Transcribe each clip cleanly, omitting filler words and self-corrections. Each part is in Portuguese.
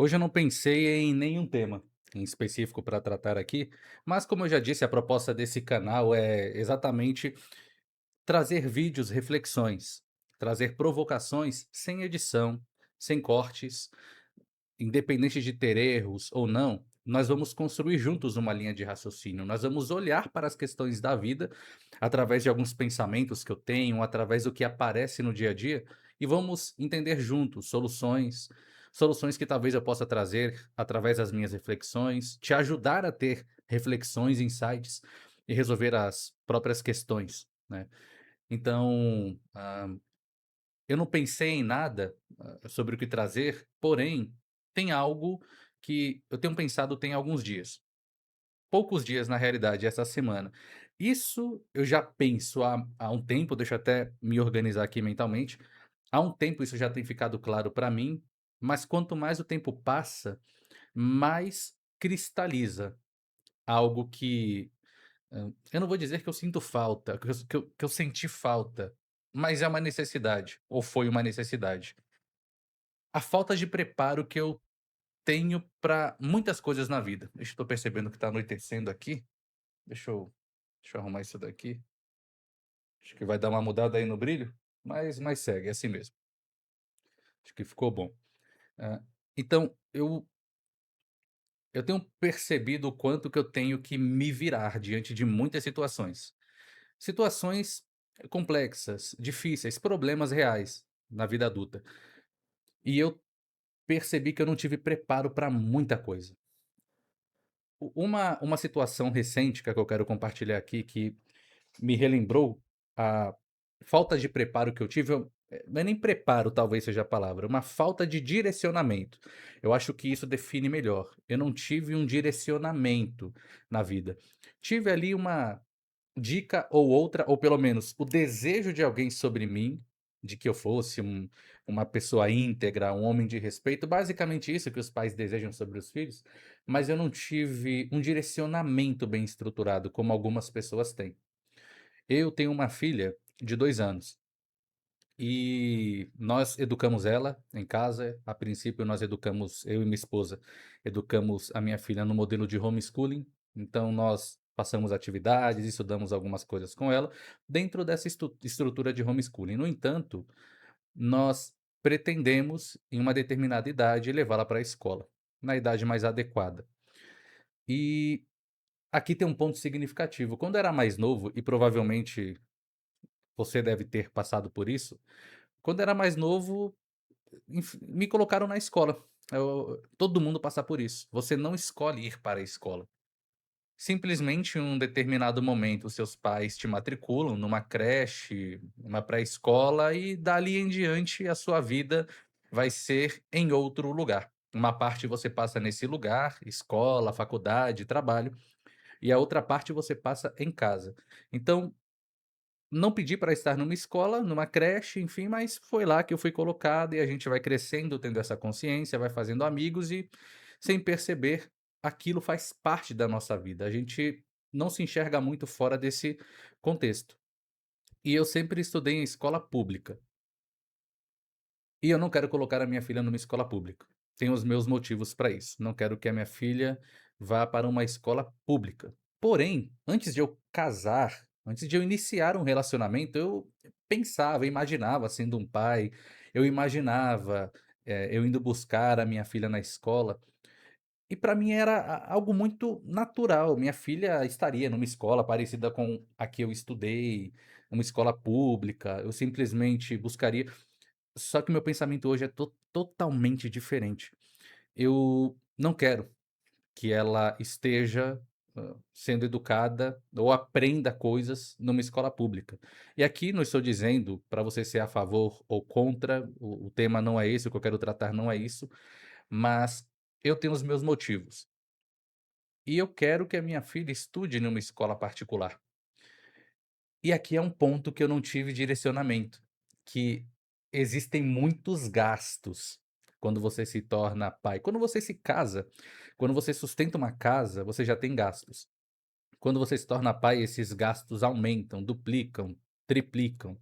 Hoje eu não pensei em nenhum tema em específico para tratar aqui, mas como eu já disse, a proposta desse canal é exatamente trazer vídeos, reflexões, trazer provocações sem edição, sem cortes, independente de ter erros ou não, nós vamos construir juntos uma linha de raciocínio. Nós vamos olhar para as questões da vida através de alguns pensamentos que eu tenho, através do que aparece no dia a dia, e vamos entender juntos soluções, soluções que talvez eu possa trazer através das minhas reflexões, te ajudar a ter reflexões, insights e resolver as próprias questões, né? Então, eu não pensei em nada, sobre o que trazer, porém, tem algo que eu tenho pensado tem alguns dias. Poucos dias, na realidade, essa semana. Isso eu já penso há um tempo, deixa eu até me organizar aqui mentalmente. Há um tempo isso já tem ficado claro para mim, mas quanto mais o tempo passa, mais cristaliza algo que, eu não vou dizer que eu sinto falta, que eu senti falta, mas é uma necessidade, ou foi uma necessidade. A falta de preparo que eu tenho para muitas coisas na vida. Eu estou percebendo que está anoitecendo aqui. Deixa eu deixa eu arrumar isso daqui. Acho que vai dar uma mudada aí no brilho, mas segue, é assim mesmo. Acho que ficou bom. Hã, então eu tenho percebido o quanto que eu tenho que me virar diante de muitas situações. Situações complexas, difíceis, problemas reais na vida adulta. E eu percebi que eu não tive preparo para muita coisa. Uma situação recente que eu quero compartilhar aqui, que me relembrou a falta de preparo que eu tive, não é nem preparo talvez seja a palavra, uma falta de direcionamento. Eu acho que isso define melhor. Eu não tive um direcionamento na vida. Tive ali uma dica ou outra, ou pelo menos o desejo de alguém sobre mim, de que eu fosse uma pessoa íntegra, um homem de respeito, basicamente isso que os pais desejam sobre os filhos, mas eu não tive um direcionamento bem estruturado como algumas pessoas têm. Eu tenho uma filha de 2 anos, e nós educamos ela em casa. A princípio nós educamos eu e minha esposa, educamos a minha filha no modelo de homeschooling, então nós passamos atividades, estudamos algumas coisas com ela, dentro dessa estrutura de homeschooling. No entanto, nós pretendemos, em uma determinada idade, levá-la para a escola, na idade mais adequada. E aqui tem um ponto significativo: quando era mais novo, e provavelmente você deve ter passado por isso, quando era mais novo, me colocaram na escola. Todo mundo passa por isso. Você não escolhe ir para a escola. Simplesmente, em um determinado momento, os seus pais te matriculam numa creche, numa pré-escola, e dali em diante a sua vida vai ser em outro lugar. Uma parte você passa nesse lugar, escola, faculdade, trabalho, e a outra parte você passa em casa. Então, não pedi para estar numa escola, numa creche, enfim, mas foi lá que eu fui colocado, e a gente vai crescendo tendo essa consciência, vai fazendo amigos e, sem perceber, aquilo faz parte da nossa vida. A gente não se enxerga muito fora desse contexto. E eu sempre estudei em escola pública. E eu não quero colocar a minha filha numa escola pública. Tenho os meus motivos para isso. Não quero que a minha filha vá para uma escola pública. Porém, antes de eu casar, antes de eu iniciar um relacionamento, eu pensava, imaginava sendo um pai, eu imaginava, eu indo buscar a minha filha na escola, e para mim era algo muito natural. Minha filha estaria numa escola parecida com a que eu estudei, uma escola pública, eu simplesmente buscaria. Só que meu pensamento hoje é totalmente diferente. Eu não quero que ela esteja, sendo educada ou aprenda coisas numa escola pública. E aqui não estou dizendo para você ser a favor ou contra, o tema não é esse, o que eu quero tratar não é isso, mas eu tenho os meus motivos. E eu quero que a minha filha estude numa escola particular. E aqui é um ponto que eu não tive direcionamento, que existem muitos gastos quando você se torna pai. Quando você se casa, quando você sustenta uma casa, você já tem gastos. Quando você se torna pai, esses gastos aumentam, duplicam, triplicam.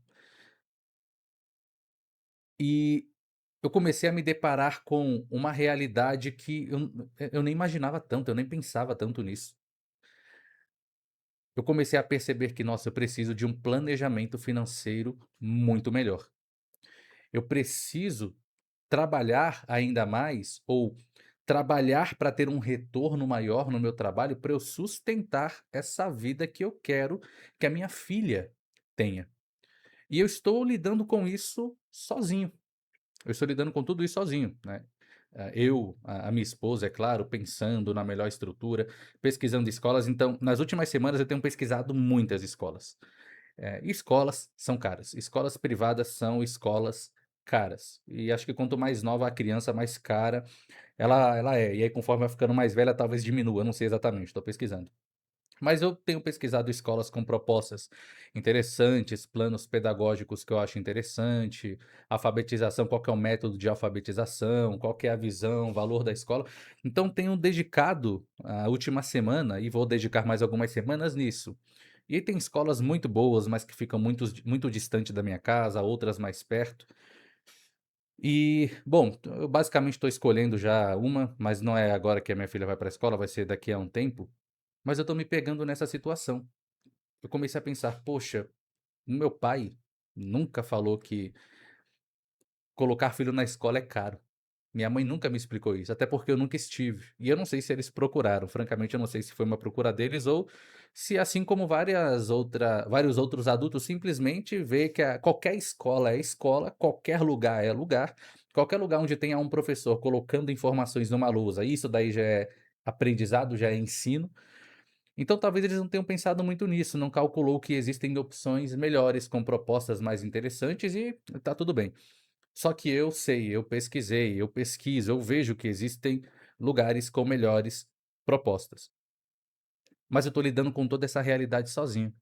eu comecei a me deparar com uma realidade que eu nem imaginava tanto, eu nem pensava tanto nisso. Eu comecei a perceber que, nossa, eu preciso de um planejamento financeiro muito melhor. Eu preciso trabalhar ainda mais ou trabalhar para ter um retorno maior no meu trabalho para eu sustentar essa vida que eu quero que a minha filha tenha. E eu estou lidando com isso sozinho. Eu estou lidando com tudo isso sozinho, né. A minha esposa, é claro, pensando na melhor estrutura, pesquisando escolas. Então, nas últimas semanas eu tenho pesquisado muitas escolas. Escolas são caras, escolas privadas são escolas caras. E acho que quanto mais nova a criança, mais cara ela é. E aí conforme vai ficando mais velha, talvez diminua, não sei exatamente, estou pesquisando. Mas eu tenho pesquisado escolas com propostas interessantes, planos pedagógicos que eu acho interessante, alfabetização, qual que é o método de alfabetização, qual que é a visão, o valor da escola. Então tenho dedicado a última semana, e vou dedicar mais algumas semanas nisso. E aí tem escolas muito boas, mas que ficam muito distante da minha casa, outras mais perto. E, bom, eu basicamente estou escolhendo já uma, mas não é agora que a minha filha vai para a escola, vai ser daqui a um tempo. Mas eu estou me pegando nessa situação. Eu comecei a pensar: "Poxa, o meu pai nunca falou que colocar filho na escola é caro. Minha mãe nunca me explicou isso, até porque eu nunca estive". E eu não sei se eles procuraram, francamente eu não sei se foi uma procura deles ou se, assim como vários outros adultos, simplesmente vê que qualquer escola é escola, qualquer lugar é lugar, qualquer lugar onde tenha um professor colocando informações numa lousa, isso daí já é aprendizado, já é ensino. Então talvez eles não tenham pensado muito nisso, não calculou que existem opções melhores com propostas mais interessantes e tá tudo bem. Só que eu sei, eu pesquisei, eu pesquiso, eu vejo que existem lugares com melhores propostas. Mas eu tô lidando com toda essa realidade sozinho.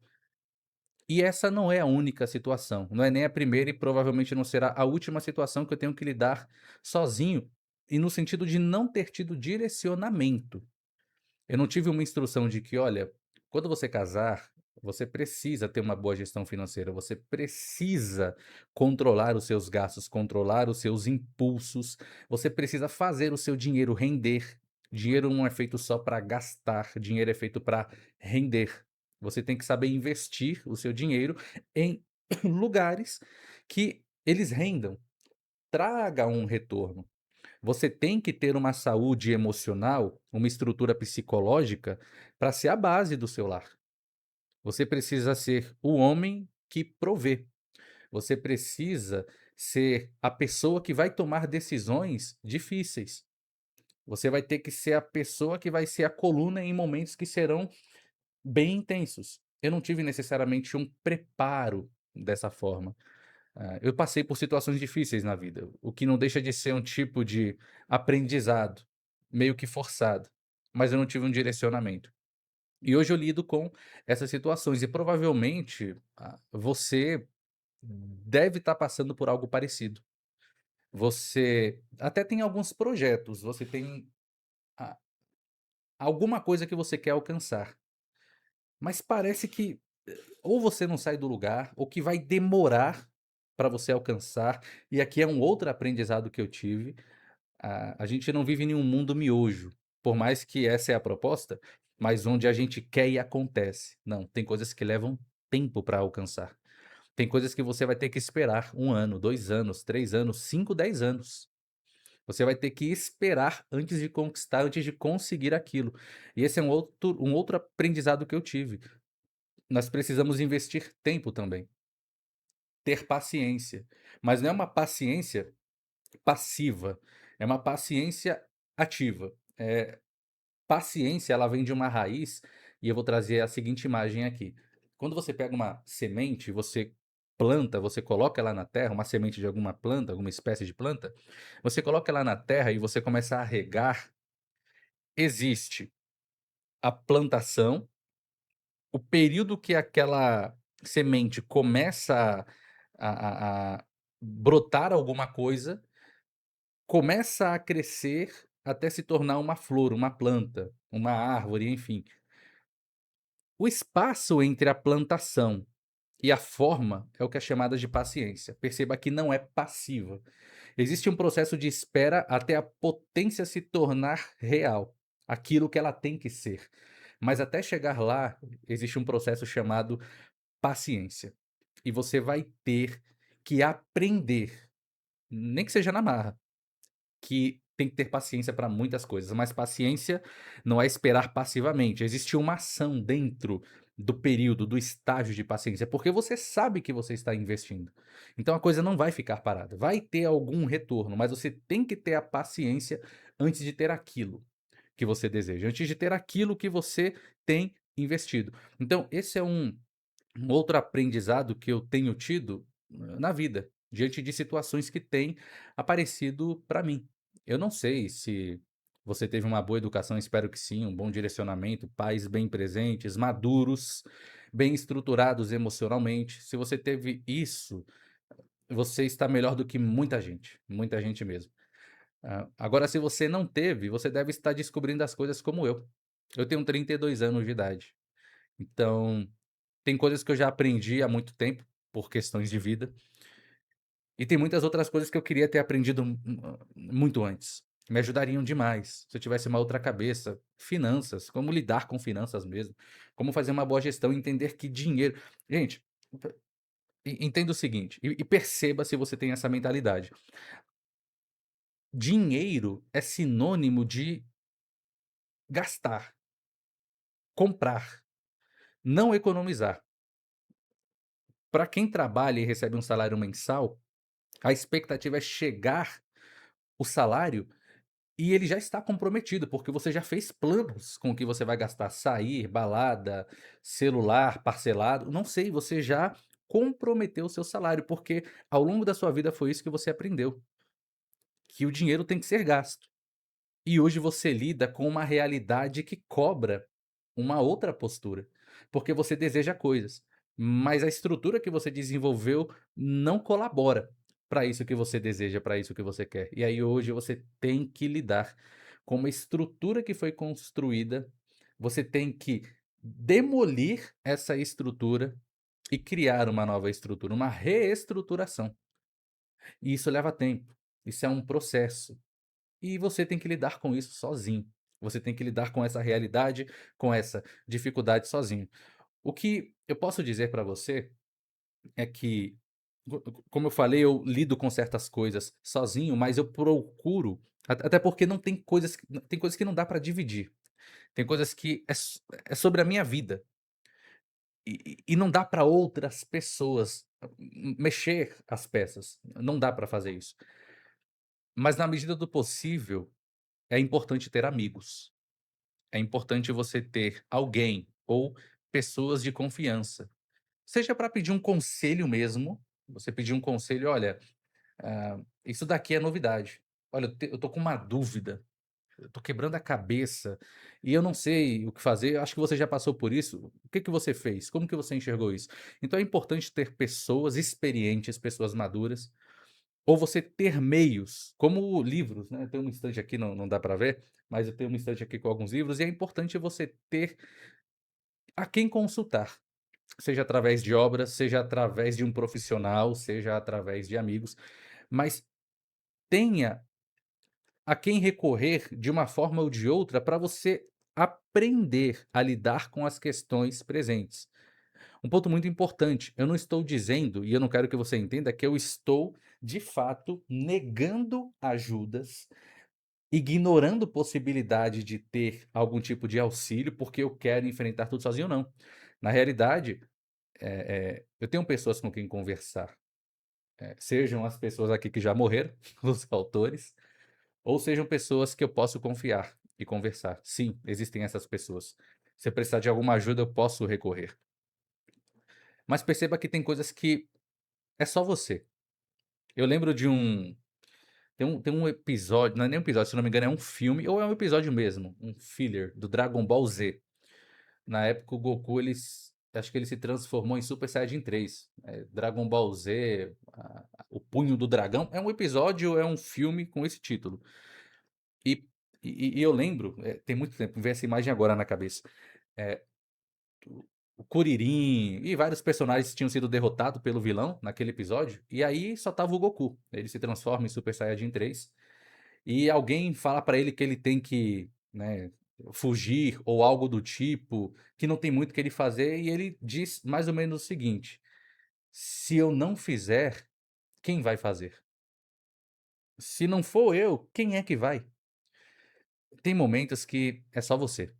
E essa não é a única situação, não é nem a primeira e provavelmente não será a última situação que eu tenho que lidar sozinho, e no sentido de não ter tido direcionamento. Eu não tive uma instrução de que: "Olha, quando você casar, você precisa ter uma boa gestão financeira, você precisa controlar os seus gastos, controlar os seus impulsos, você precisa fazer o seu dinheiro render". Dinheiro não é feito só para gastar, dinheiro é feito para render. Você tem que saber investir o seu dinheiro em lugares que eles rendam, traga um retorno. Você tem que ter uma saúde emocional, uma estrutura psicológica para ser a base do seu lar. Você precisa ser o homem que provê. Você precisa ser a pessoa que vai tomar decisões difíceis. Você vai ter que ser a pessoa que vai ser a coluna em momentos que serão bem intensos. Eu não tive necessariamente um preparo dessa forma. Eu passei por situações difíceis na vida, o que não deixa de ser um tipo de aprendizado, meio que forçado, mas eu não tive um direcionamento. E hoje eu lido com essas situações e provavelmente, você deve estar passando por algo parecido. Você até tem alguns projetos, você tem a alguma coisa que você quer alcançar, mas parece que ou você não sai do lugar, ou que vai demorar para você alcançar, e aqui é um outro aprendizado que eu tive. A gente não vive em um mundo miojo, por mais que essa é a proposta, mas onde a gente quer e acontece. Não, tem coisas que levam tempo para alcançar. Tem coisas que você vai ter que esperar 1 ano, 2 anos, 3 anos, 5, 10 anos. Você vai ter que esperar antes de conquistar, antes de conseguir aquilo. E esse é um outro aprendizado que eu tive. Nós precisamos investir tempo também, ter paciência, mas não é uma paciência passiva, é uma paciência ativa. Paciência, ela vem de uma raiz, e eu vou trazer a seguinte imagem aqui. Quando você pega uma semente, você planta, você coloca ela na terra, uma semente de alguma planta, alguma espécie de planta, você coloca ela na terra e você começa a regar, existe a plantação, o período que aquela semente começa a brotar alguma coisa, começa a crescer até se tornar uma flor, uma planta, uma árvore, enfim. O espaço entre a plantação E a forma é o que é chamada de paciência. Perceba que não é passiva. Existe um processo de espera até a potência se tornar real, aquilo que ela tem que ser. Mas até chegar lá, existe um processo chamado paciência. E você vai ter que aprender, nem que seja na marra, que tem que ter paciência para muitas coisas, mas paciência não é esperar passivamente, existe uma ação dentro do período, do estágio de paciência, porque você sabe que você está investindo. Então a coisa não vai ficar parada, vai ter algum retorno, mas você tem que ter a paciência antes de ter aquilo que você deseja, antes de ter aquilo que você tem investido. Então esse é um outro aprendizado que eu tenho tido na vida, diante de situações que têm aparecido para mim. Eu não sei se você teve uma boa educação, espero que sim, um bom direcionamento, pais bem presentes, maduros, bem estruturados emocionalmente. Se você teve isso, você está melhor do que muita gente mesmo. Agora, se você não teve, você deve estar descobrindo as coisas como eu. Eu tenho 32 anos de idade, então tem coisas que eu já aprendi há muito tempo, por questões de vida, e tem muitas outras coisas que eu queria ter aprendido muito antes. Me ajudariam demais, se eu tivesse uma outra cabeça. Finanças, como lidar com finanças mesmo, como fazer uma boa gestão, entender que dinheiro gente, entenda o seguinte, e perceba se você tem essa mentalidade. Dinheiro é sinônimo de gastar, comprar, não economizar. Para quem trabalha e recebe um salário mensal, a expectativa é chegar o salário e ele já está comprometido, porque você já fez planos com o que você vai gastar, sair, balada, celular, parcelado, não sei, você já comprometeu o seu salário, porque ao longo da sua vida foi isso que você aprendeu, que o dinheiro tem que ser gasto. E hoje você lida com uma realidade que cobra uma outra postura, porque você deseja coisas, mas a estrutura que você desenvolveu não colabora para isso que você deseja, para isso que você quer. E aí hoje você tem que lidar com uma estrutura que foi construída, você tem que demolir essa estrutura e criar uma nova estrutura, uma reestruturação. E isso leva tempo, isso é um processo. E você tem que lidar com isso sozinho. Você tem que lidar com essa realidade, com essa dificuldade sozinho. O que eu posso dizer para você é que, como eu falei, eu lido com certas coisas sozinho, mas eu procuro, até porque não tem coisas que não dá para dividir. Tem coisas que é sobre a minha vida e não dá para outras pessoas mexer as peças. Não dá para fazer isso. Mas na medida do possível, é importante ter amigos. É importante você ter alguém ou pessoas de confiança, seja para pedir um conselho mesmo, você pedir um conselho: "Olha, isso daqui é novidade. Olha, eu tô com uma dúvida, eu tô quebrando a cabeça e eu não sei o que fazer, eu acho que você já passou por isso, o que que você fez? Como que você enxergou isso?". Então é importante ter pessoas experientes, pessoas maduras, ou você ter meios, como livros, né, eu tenho uma estante aqui, não dá para ver, mas eu tenho uma estante aqui com alguns livros, e é importante você ter a quem consultar, seja através de obras, seja através de um profissional, seja através de amigos, mas tenha a quem recorrer de uma forma ou de outra para você aprender a lidar com as questões presentes. Um ponto muito importante, eu não estou dizendo, e eu não quero que você entenda, que eu estou, de fato, negando ajudas, ignorando possibilidade de ter algum tipo de auxílio, porque eu quero enfrentar tudo sozinho, não. Na realidade, eu tenho pessoas com quem conversar, sejam as pessoas aqui que já morreram, os autores, ou sejam pessoas que eu posso confiar e conversar. Sim, existem essas pessoas. Se eu precisar de alguma ajuda, eu posso recorrer. Mas perceba que tem coisas que é só você. Eu lembro de tem um episódio, não é nem um episódio, se não me engano é um filme, ou é um episódio mesmo, um filler do Dragon Ball Z. Na época o Goku acho que ele se transformou em Super Saiyajin 3. Dragon Ball Z, o Punho do Dragão, é um episódio, é um filme com esse título. E e eu lembro, tem muito tempo, me veio essa imagem agora na cabeça. o Kuririn e vários personagens tinham sido derrotados pelo vilão naquele episódio, e aí só tava o Goku. Ele se transforma em Super Saiyajin 3 e alguém fala pra ele que ele tem que, né, fugir ou algo do tipo, que não tem muito o que ele fazer, e ele diz mais ou menos o seguinte: "Se eu não fizer, quem vai fazer? Se não for eu, quem é que vai?" Tem momentos que é só você.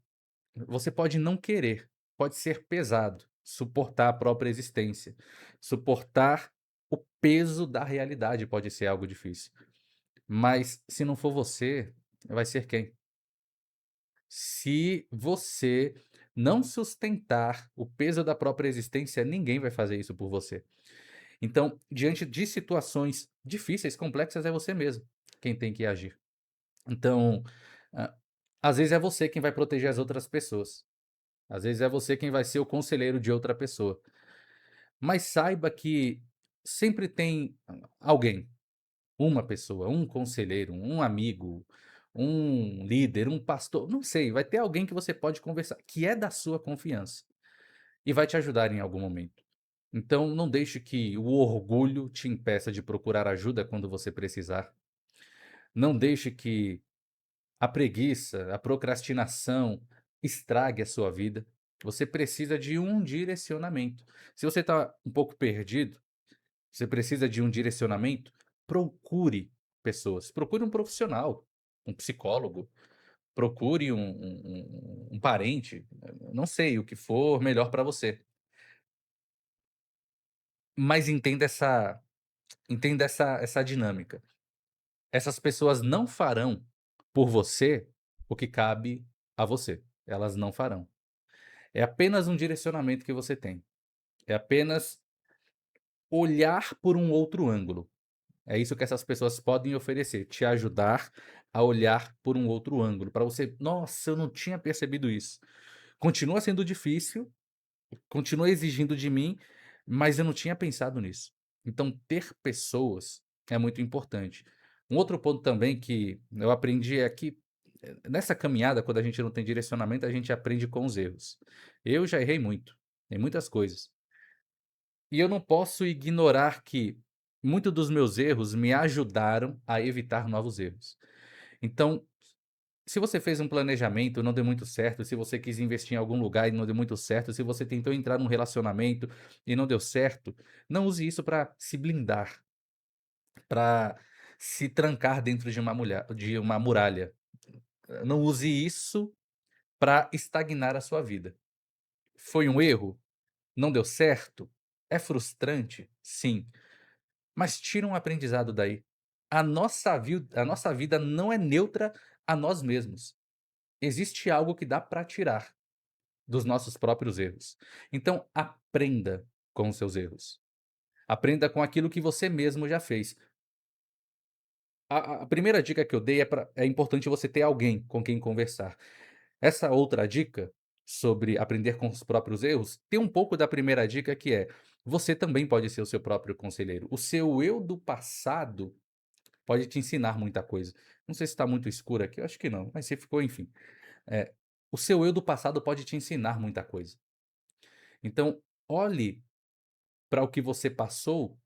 Você pode não querer, pode ser pesado, suportar a própria existência, suportar o peso da realidade pode ser algo difícil. Mas se não for você, vai ser quem? Se você não sustentar o peso da própria existência, ninguém vai fazer isso por você. Então, diante de situações difíceis, complexas, é você mesmo quem tem que agir. Então, ah, às vezes é você quem vai proteger as outras pessoas. Às vezes é você quem vai ser o conselheiro de outra pessoa. Mas saiba que sempre tem alguém, uma pessoa, um conselheiro, um amigo, um líder, um pastor, não sei, vai ter alguém que você pode conversar, que é da sua confiança e vai te ajudar em algum momento. Então não deixe que o orgulho te impeça de procurar ajuda quando você precisar. Não deixe que a preguiça, a procrastinação estrague a sua vida. Você precisa de um direcionamento. Se você está um pouco perdido, você precisa de um direcionamento, procure pessoas. Procure um profissional, um psicólogo, procure um parente, não sei, o que for melhor para você. Mas entenda essa dinâmica. Essas pessoas não farão por você o que cabe a você. Elas não farão. É apenas um direcionamento que você tem. É apenas olhar por um outro ângulo. É isso que essas pessoas podem oferecer, te ajudar a olhar por um outro ângulo, para você: "Nossa, eu não tinha percebido isso". Continua sendo difícil, continua exigindo de mim, mas eu não tinha pensado nisso. Então ter pessoas é muito importante. Um outro ponto também que eu aprendi é que, nessa caminhada, quando a gente não tem direcionamento, a gente aprende com os erros. Eu já errei muito, em muitas coisas. E eu não posso ignorar que muitos dos meus erros me ajudaram a evitar novos erros. Então, se você fez um planejamento, não deu muito certo, se você quis investir em algum lugar e não deu muito certo, se você tentou entrar num relacionamento e não deu certo, não use isso para se blindar, para se trancar dentro de uma muralha. Não use isso para estagnar a sua vida. Foi um erro? Não deu certo? É frustrante? Sim. Mas tira um aprendizado daí. A nossa vida não é neutra a nós mesmos. Existe algo que dá para tirar dos nossos próprios erros. Então aprenda com os seus erros. Aprenda com aquilo que você mesmo já fez. A primeira dica que eu dei é importante você ter alguém com quem conversar. Essa outra dica, sobre aprender com os próprios erros, tem um pouco da primeira dica que é: você também pode ser o seu próprio conselheiro. O seu eu do passado pode te ensinar muita coisa. Não sei se está muito escuro aqui, eu acho que não, mas se ficou, enfim. Eh, o seu eu do passado pode te ensinar muita coisa. Então, olhe para o que você passou,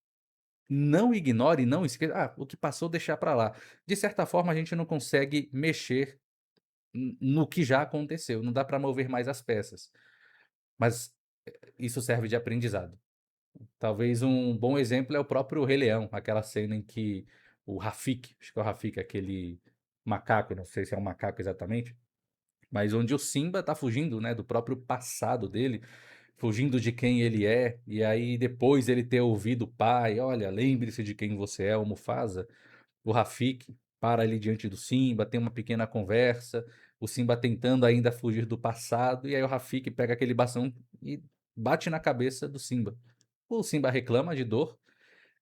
não ignore, não esqueça: "Ah, o que passou deixar para lá". De certa forma, a gente não consegue mexer no que já aconteceu, não dá para mover mais as peças, mas isso serve de aprendizado. Talvez um bom exemplo é o próprio Rei Leão, aquela cena em que o Rafiki, acho que é o Rafiki, aquele macaco, não sei se é um macaco exatamente, mas onde o Simba tá fugindo, né, do próprio passado dele, fugindo de quem ele é, e aí depois ele ter ouvido o pai: "Olha, lembre-se de quem você é, o Mufasa". O Rafiki para ali diante do Simba, tem uma pequena conversa, o Simba tentando ainda fugir do passado, e aí o Rafiki pega aquele bastão e bate na cabeça do Simba. O Simba reclama de dor,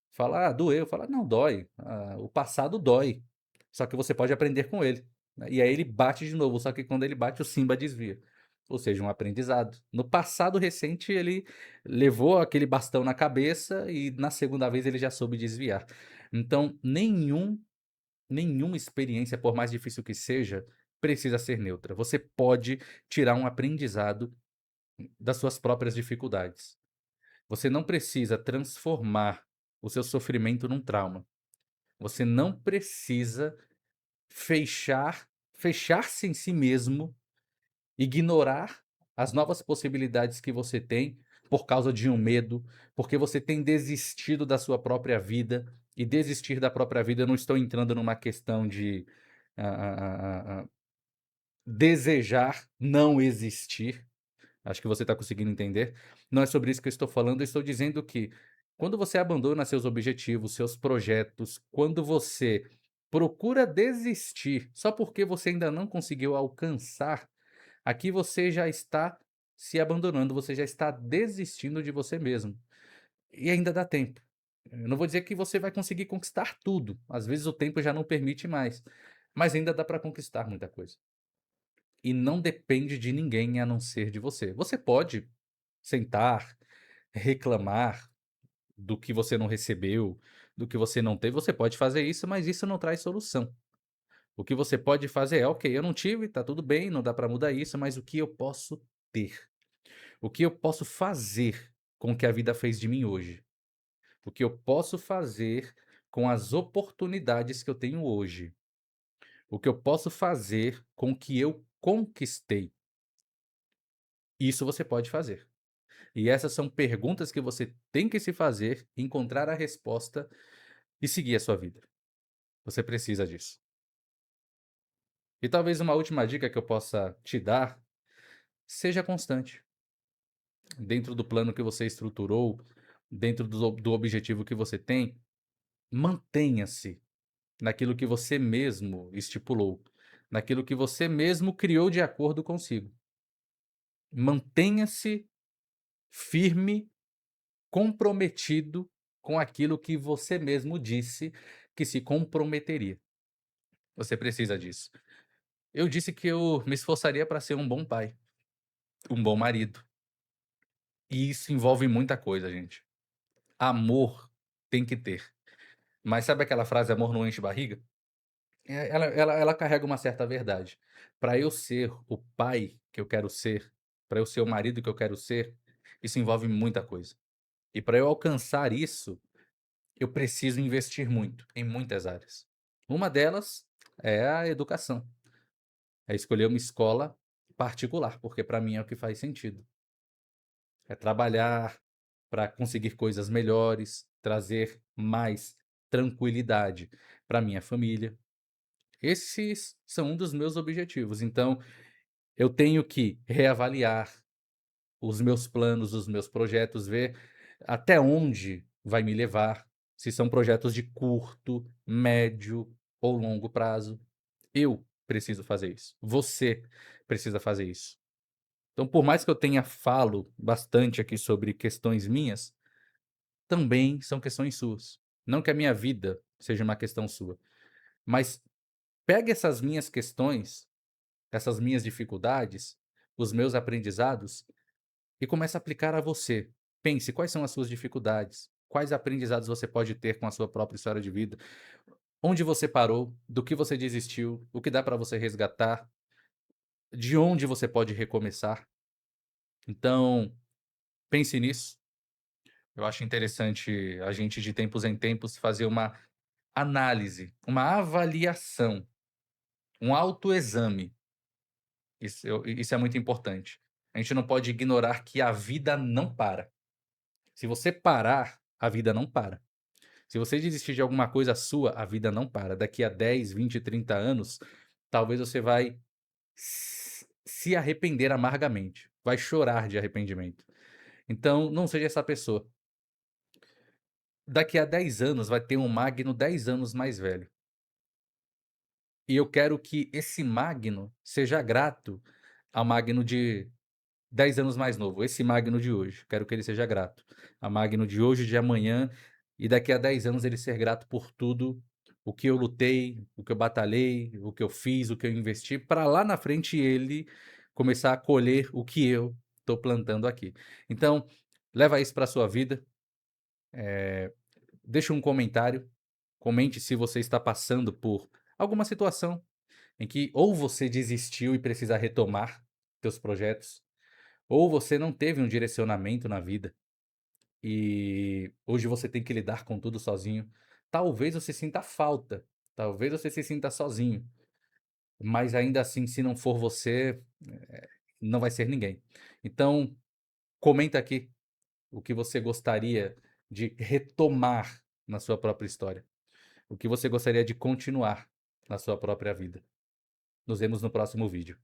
fala: "Ah, doeu", fala: "Não dói, o passado dói, só que você pode aprender com ele", né. E aí ele bate de novo, só que quando ele bate o Simba desvia, ou seja, um aprendizado. No passado recente ele levou aquele bastão na cabeça e na segunda vez ele já soube desviar. Então nenhuma experiência, por mais difícil que seja, precisa ser neutra. Você pode tirar um aprendizado das suas próprias dificuldades. Você não precisa transformar o seu sofrimento num trauma. Você não precisa fechar-se em si mesmo, ignorar as novas possibilidades que você tem por causa de um medo, porque você tem desistido da sua própria vida. E desistir da própria vida, eu não estou entrando numa questão de ah, desejar não existir. Acho que você está conseguindo entender. Não é sobre isso que eu estou falando, eu estou dizendo que quando você abandona seus objetivos, seus projetos, quando você procura desistir só porque você ainda não conseguiu alcançar, aqui você já está se abandonando, você já está desistindo de você mesmo. E ainda dá tempo. Eu não vou dizer que você vai conseguir conquistar tudo, às vezes o tempo já não permite mais, mas ainda dá para conquistar muita coisa. E não depende de ninguém a não ser de você. Você pode sentar, reclamar do que você não recebeu, do que você não teve, você pode fazer isso, mas isso não traz solução. O que você pode fazer é: "Ok, eu não tive, tá tudo bem, não dá para mudar isso, mas o que eu posso ter? O que eu posso fazer com o que a vida fez de mim hoje? O que eu posso fazer com as oportunidades que eu tenho hoje? O que eu posso fazer com o que eu conquistei?" Isso você pode fazer. E essas são perguntas que você tem que se fazer, encontrar a resposta e seguir a sua vida. Você precisa disso. E talvez uma última dica que eu possa te dar, seja constante. Dentro do plano que você estruturou, dentro do objetivo que você tem, mantenha-se naquilo que você mesmo estipulou, naquilo que você mesmo criou de acordo consigo. Mantenha-se firme, comprometido com aquilo que você mesmo disse que se comprometeria. Você precisa disso. Eu disse que eu me esforçaria para ser um bom pai, um bom marido, e isso envolve muita coisa, gente. Amor tem que ter, mas sabe aquela frase: "Amor não enche barriga"? Ela carrega uma certa verdade. Para eu ser o pai que eu quero ser, para eu ser o marido que eu quero ser, isso envolve muita coisa. E para eu alcançar isso, eu preciso investir muito, em muitas áreas. Uma delas é a educação, é escolher uma escola particular, porque para mim é o que faz sentido. É trabalhar para conseguir coisas melhores, trazer mais tranquilidade para minha família. Esses são um dos meus objetivos, então eu tenho que reavaliar os meus planos, os meus projetos, ver até onde vai me levar, se são projetos de curto, médio ou longo prazo. Eu preciso fazer isso, você precisa fazer isso. Então, por mais que eu tenha falo bastante aqui sobre questões minhas, também são questões suas. Não que a minha vida seja uma questão sua, mas pegue essas minhas questões, essas minhas dificuldades, os meus aprendizados e comece a aplicar a você. Pense quais são as suas dificuldades, quais aprendizados você pode ter com a sua própria história de vida, onde você parou, do que você desistiu, o que dá para você resgatar, de onde você pode recomeçar. Então, pense nisso. Eu acho interessante a gente, de tempos em tempos, fazer uma análise, uma avaliação, um autoexame. Isso é muito importante. A gente não pode ignorar que a vida não para. Se você parar, a vida não para. Se você desistir de alguma coisa sua, a vida não para. Daqui a 10, 20, 30 anos, talvez você vai se arrepender amargamente, vai chorar de arrependimento. Então, não seja essa pessoa. Daqui a 10 anos vai ter um Magno 10 anos mais velho. E eu quero que esse Magno seja grato ao Magno de 10 anos mais novo, esse Magno de hoje. Quero que ele seja grato a Magno de hoje, de amanhã e daqui a 10 anos ele ser grato por tudo o que eu lutei, o que eu batalhei, o que eu fiz, o que eu investi, para lá na frente ele começar a colher o que eu estou plantando aqui. Então, leva isso para sua vida, deixa um comentário, comente se você está passando por alguma situação em que ou você desistiu e precisa retomar teus projetos, Ou você não teve um direcionamento na vida e hoje você tem que lidar com tudo sozinho. Talvez você sinta falta, talvez você se sinta sozinho, mas ainda assim, se não for você, não vai ser ninguém. Então, comenta aqui o que você gostaria de retomar na sua própria história, o que você gostaria de continuar na sua própria vida. Nos vemos no próximo vídeo.